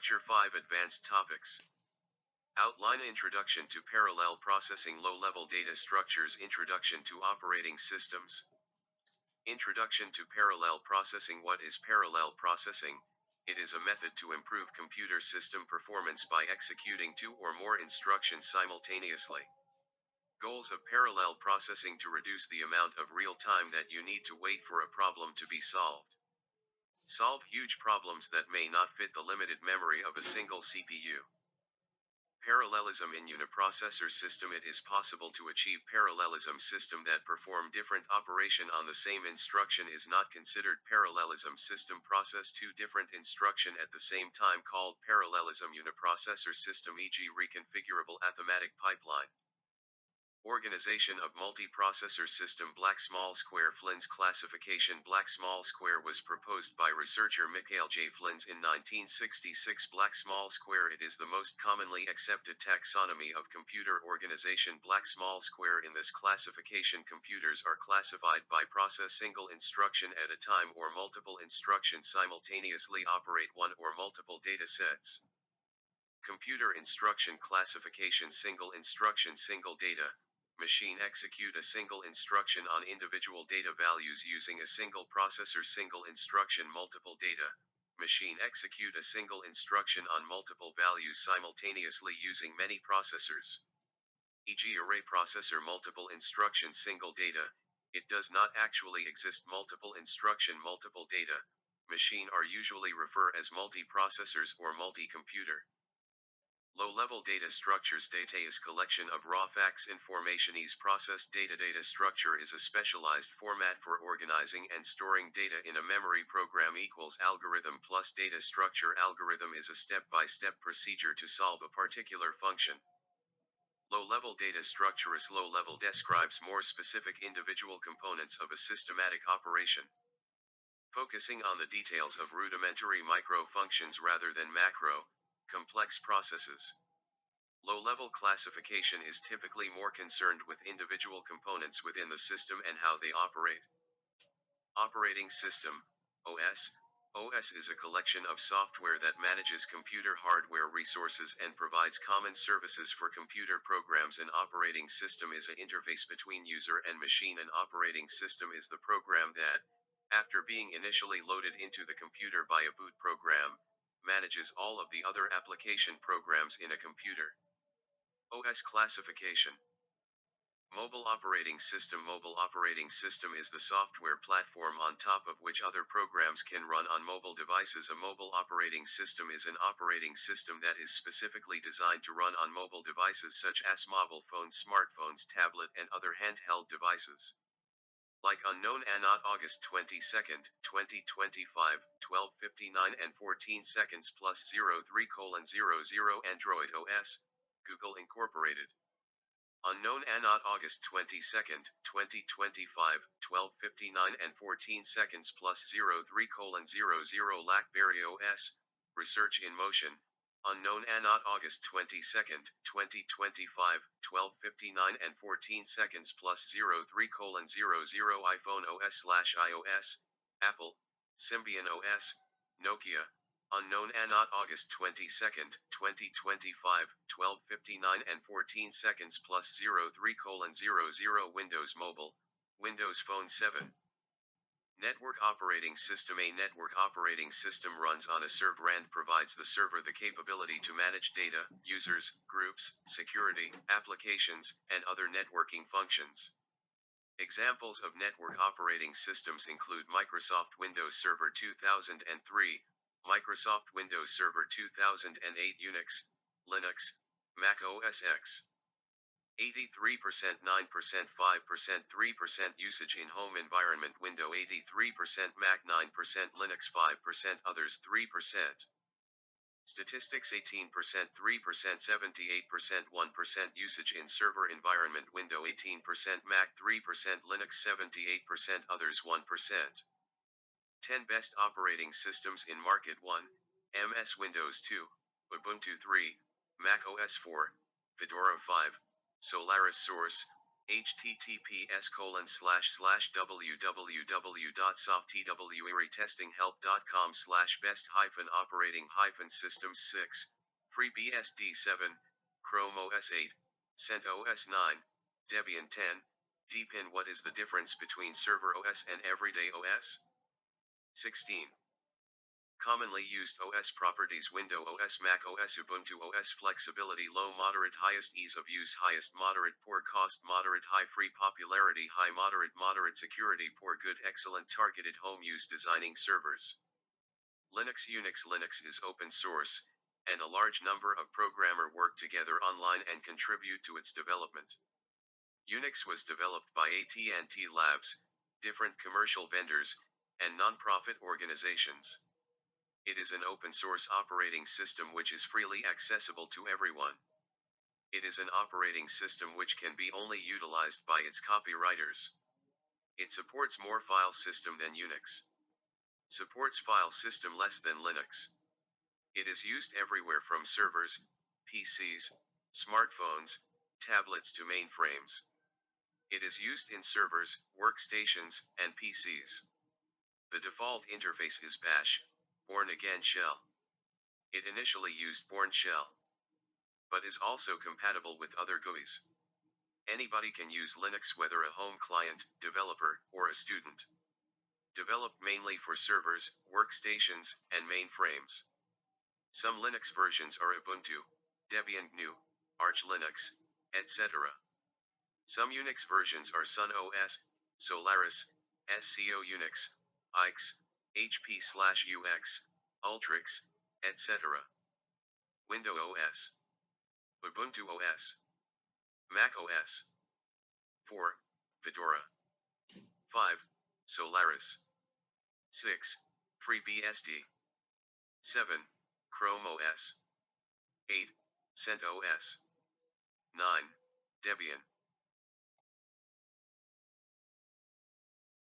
Lecture 5 Advanced Topics. Outline Introduction to Parallel Processing Low-Level Data Structures Introduction to Operating Systems. Introduction to Parallel Processing. What is parallel processing? It is a method to improve computer system performance by executing two or more instructions simultaneously. Goals of parallel processing: to reduce the amount of real time that you need to wait for a problem to be solved. Solve huge problems that may not fit the limited memory of a single CPU. Parallelism in uniprocessor system. It is possible to achieve parallelism system that perform different operation on the same instruction is not considered parallelism system. Process two different instruction at the same time called parallelism uniprocessor system, e.g. reconfigurable arithmetic pipeline. Organization of multiprocessor system. Black small square Flynn's classification. Black small square was proposed by researcher Mikhail J. Flyns in 1966. Black small square. It is the most commonly accepted taxonomy of computer organization. Black small square. In this classification, computers are classified by process single instruction at a time or multiple instructions simultaneously operate one or multiple data sets. Computer instruction classification: single instruction, single data. Machine execute a single instruction on individual data values using a single processor. Single instruction, multiple data. Machine execute a single instruction on multiple values simultaneously using many processors. E.g. array processor. Multiple instruction, single data. It does not actually exist multiple instruction, multiple data. Machine are usually referred as multiprocessors or multi-computer. Low-level data structures. Data is collection of raw facts information is processed data. Data structure is a specialized format for organizing and storing data in a memory program equals algorithm plus data structure. Algorithm is a step-by-step procedure to solve a particular function. Low-level data structure is low-level describes more specific individual components of a systematic operation, focusing on the details of rudimentary micro functions rather than macro, complex processes. Low-level classification is typically more concerned with individual components within the system and how they operate. Operating system, OS. OS is a collection of software that manages computer hardware resources and provides common services for computer programs. An operating system is an interface between user and machine. An operating system is the program that, after being initially loaded into the computer by a boot program, manages all of the other application programs in a computer. OS classification. Mobile operating system. Mobile operating system is the software platform on top of which other programs can run on mobile devices. A mobile operating system is an operating system that is specifically designed to run on mobile devices such as mobile phones, smartphones, tablet, and other handheld devices. Like unknown Anot August 22nd, 2025, 12:59 and 14 seconds plus 03:00 Android OS, Google Incorporated. Unknown Anot August 22nd, 2025, 12:59 and 14 seconds plus 03:00 BlackBerry OS, Research in Motion. Unknown Anot August 22nd, 2025, 12:59 and 14 seconds plus 03:00 iPhone OS/iOS, Apple, Symbian OS, Nokia. Unknown Anot August 22nd, 2025, 12:59 and 14 seconds plus 03:00 Windows Mobile, Windows Phone 7. Network operating system. A network operating system runs on a server and provides the server the capability to manage data, users, groups, security, applications, and other networking functions. Examples of network operating systems include Microsoft Windows Server 2003, Microsoft Windows Server 2008, Unix, Linux, Mac OS X. 83%, 9%, 5%, 3% usage in home environment. Windows 83%, Mac 9%, Linux 5%, others 3%. Statistics 18%, 3%, 78%, 1% usage in server environment. Windows 18%, Mac 3%, Linux 78%, others 1%. 10 best operating systems in market. 1. MS Windows 2, Ubuntu 3, Mac OS 4, Fedora 5, Solaris Source, https://www.softtwrtestinghelp.com/best-operating-systems 6, FreeBSD 7, Chrome OS 8, CentOS 9, Debian 10, Deepin. What is the difference between server OS and everyday OS? 16. Commonly used OS properties: Windows OS, Mac OS, Ubuntu OS. Flexibility: low, moderate, highest. Ease of use: highest, moderate, poor. Cost: moderate, high. Free: popularity: high, moderate, moderate. Security: poor, good, excellent. Targeted home use: designing servers. Linux. Linux is open source, and a large number of programmers work together online and contribute to its development. Unix was developed by AT&T Labs, different commercial vendors, and non-profit organizations. It is an open-source operating system which is freely accessible to everyone. It is an operating system which can be only utilized by its copywriters. It supports more file system than Unix. Supports file system less than Linux. It is used everywhere from servers, PCs, smartphones, tablets to mainframes. It is used in servers, workstations, and PCs. The default interface is Bash, Bourne Again Shell. It initially used Bourne Shell, but is also compatible with other GUIs. Anybody can use Linux, whether a home client, developer, or a student. Developed mainly for servers, workstations, and mainframes. Some Linux versions are Ubuntu, Debian GNU, Arch Linux, etc. Some Unix versions are Sun OS, Solaris, SCO Unix, IX, HP/UX, Ultrix, etc. Windows OS, Ubuntu OS, Mac OS. 4. Fedora. 5. Solaris. 6. FreeBSD. 7. Chrome OS. 8. CentOS. 9. Debian.